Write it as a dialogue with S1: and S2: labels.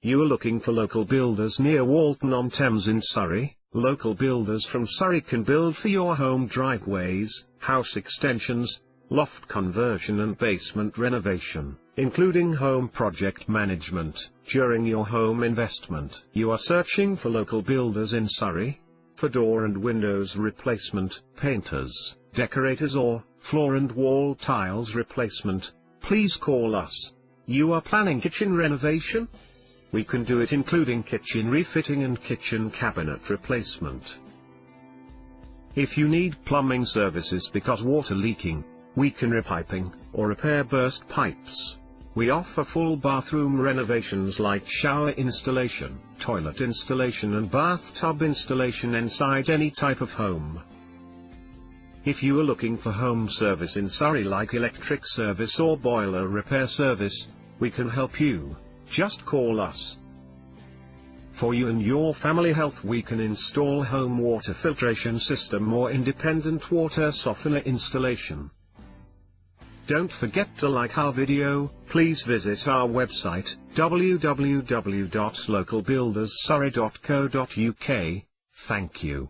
S1: You are looking for local builders near Walton on Thames in Surrey. Local builders from Surrey can build for your home driveways, house extensions, loft conversion and basement renovation, including home project management, during your home investment. You are searching for local builders in Surrey? For door and windows replacement, painters, decorators or floor and wall tiles replacement, please call us. You are planning kitchen renovation? We can do it including kitchen refitting and kitchen cabinet replacement. If you need plumbing services because water leaking, we can repiping, or repair burst pipes. We offer full bathroom renovations like shower installation, toilet installation and bathtub installation inside any type of home. If you are looking for home service in Surrey like electric service or boiler repair service, we can help you. Just call us. For you and your family health, we can install home water filtration system or independent water softener installation. Don't forget to like our video. Please visit our website www.localbuilderssurrey.co.uk. Thank you.